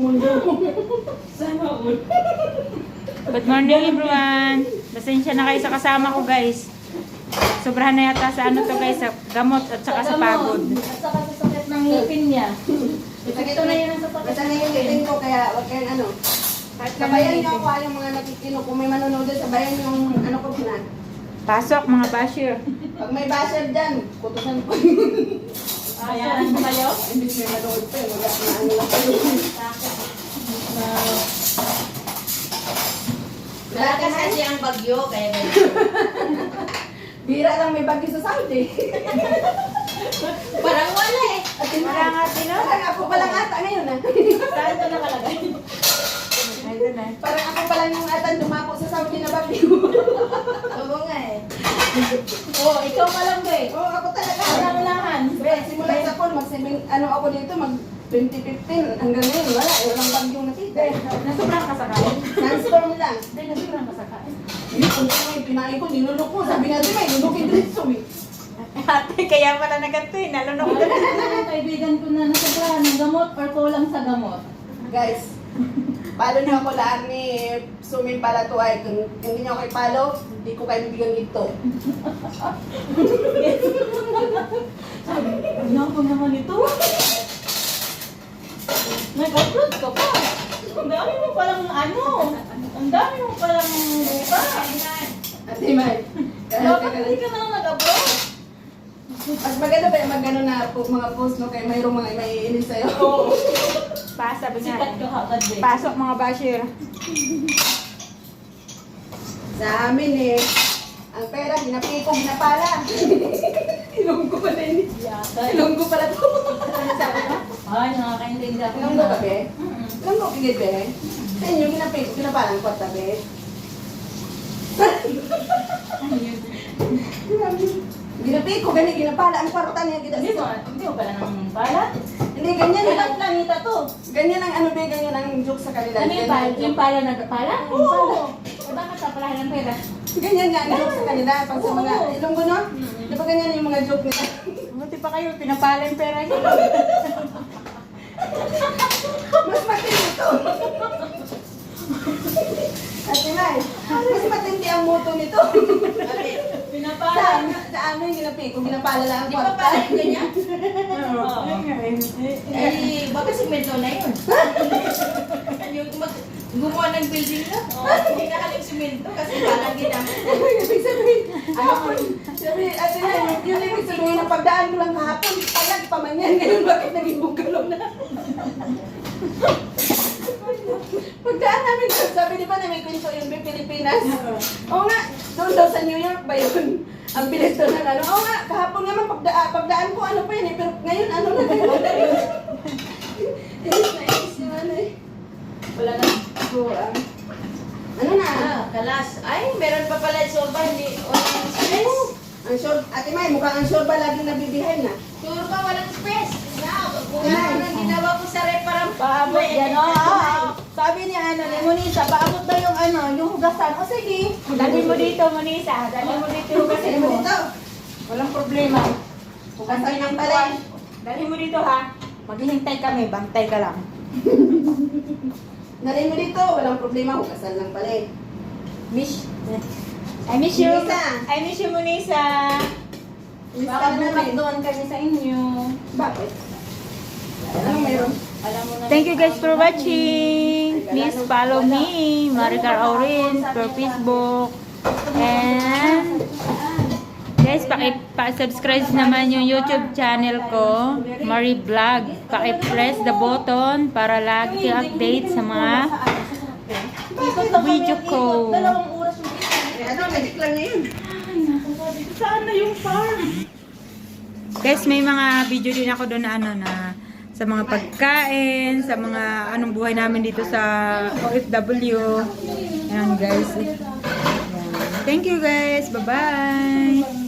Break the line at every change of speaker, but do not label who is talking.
Good morning everyone. Pasensya na kayo sa kasama ko guys. Sobrahan na yata sa ano to guys, sa gamot at saka sa pagod.
At saka sa sakit ng ngipin niya. Ito na yun ang sakit.
Basta na yung ngipin ko, kaya wag kayong ano. Sabayan niyo ako yung mga nakikino. Kung may manonood, sabayan yung ano ko na.
Pasok mga basher.
Pag may basher dyan, kutusan ko.
Ayan mo kayo?
Hindi may manonood pa yun. Wala na ano lang kayo.
Malakas kasi ang bagyo, kaya ganyan.
Bira lang may bagyo sa Saudi.
Parang wala eh.
Wala nga sila.
Parang ako pa lang ata ngayon ah.
Saan ito nakalagay?
Ayun na.
Parang ako pa lang yung atan dumapo sa Saudi na bagyo.
Oo nga eh.
Oo, ikaw pa lang ba eh.
Oo, ako talaga.
Ulang-ulangan.
Simula sa pool, ano ako dito, mag 2015 hanggang ngayon, wala. Walang bagyong nakita.
Nasobrang kasakain.
Sandstorm lang.
Hindi, nasobrang kasakain.
Hindi ko may pinain ko, nilunok ko. Sabi natin may lunukin diretso eh.
Ate, kaya pala naganto eh. Nalunok ko.
Ang kaibigan ko na nasobrahan ng gamot or kulang sa gamot.
Guys, follow niyo ako lahat ni Sumin Palatuay. Kung hindi niyo ako i-follow, hindi ko kayo bibigyan ito.
Ano ko naman ito? Nag-upload ka pa. Ang dami mo palang ano. Ang dami mo palang pa.
Ate May,
Dapat hindi ka na lang nag-upload.
mas maganda ba yung mag-ano na mga post no kaya mayroong mga may iinis sa'yo?
Oo.
Sabi nga.
Sikat ka agad eh.
Pasok mga basher.
Sa amin eh, ang pera, ginapiko, ginapala. Ilonggo pala yun.
Yata.
Ilonggo pala to.
Ay, nakakaintindi ako.
Ilonggo ba, be? Ilonggo, pigit, be? Sa inyo, ginapiko, ginapala ang kwata, be? Ginapiko, ganyan, ginapala ang kwarta niya.
Hindi mo pala nang pala.
Hindi, ganyan
Ilang
lang.
planeta to?
Ganyan ang ano, be, ganyan ang joke sa kanila.
Ano yung pala? Yung pala nagpala? Oo. O bakit papalahan ng pera?
Ganyan nga ang joke sa kanila. Pag sa mga
Oo.
Ilonggo, no? Di ba ganyan yung mga joke nila?
Buti pa kayo, pinapala yung pera niyo.
Mas matindi ito. Ate May, mas matindi ang moto nito.
Pinapala.
Sa amin, ginapiko, ginapala lang ang
Di ba
kwarta.
pala yung ganyan?
Oo. Ayun nga eh.
Eh, baka simento na yun. Yung gumawa ng building na. Hindi na haling simento kasi parang ginamit.
Ibig sabihin, ano po, sabi, Ate May, yun ibig sabihin ng pagdaan mo lang kahapon, palag pa man yan, ngayon bakit naging bugalo na? Pagdaan namin, sabi di ba na may kwento yung Pilipinas? Oo nga, doon daw sa New York ba yun? Ang bilis doon ng ano, oo nga, kahapon naman pagdaan ko, ano pa yun eh, pero ngayon ano na ngayon? Inis na inis yung ano eh.
Wala na.
Ano na?
Kalas. Ay, meron pa pala yung soba, hindi walang stress.
Ang sure, Ate May, mukhang ang sure ba laging nabibihay na?
Sure ba walang stress? Kung ano nang ginawa ko sa rep, parang
Paabot yan. Oo. Sabi niya ano, ni Monisa, paabot daw yung ano, yung hugasan. O sige.
Dali mo dito, Monisa. Dali mo dito
Kasi
kasi
mo
mo.
dito,
Walang problema.
bukasan ng pala eh.
Dali mo dito ha. Maghihintay kami, bantay ka lang.
Nalay mo dito, walang problema, hukasan lang pala eh.
Miss. I miss you.
Monisa.
I miss you, Monisa.
Baka bukas doon kami sa inyo.
Bakit? Anong meron?
Alam mo na.
Thank you guys for watching. Please follow me, Maricar Aurin, for Facebook. And guys, paki-subscribe naman yung YouTube channel ko, Marie Vlog. Paki-press the button para lagi update sa mga video ko.
Dalawang oras yung
Ano, magic lang ngayon.
Saan na yung farm?
Guys, may mga video din ako doon na ano na sa mga pagkain, sa mga anong buhay namin dito sa OFW. Ayan guys. Ayan. Thank you guys. Bye-bye.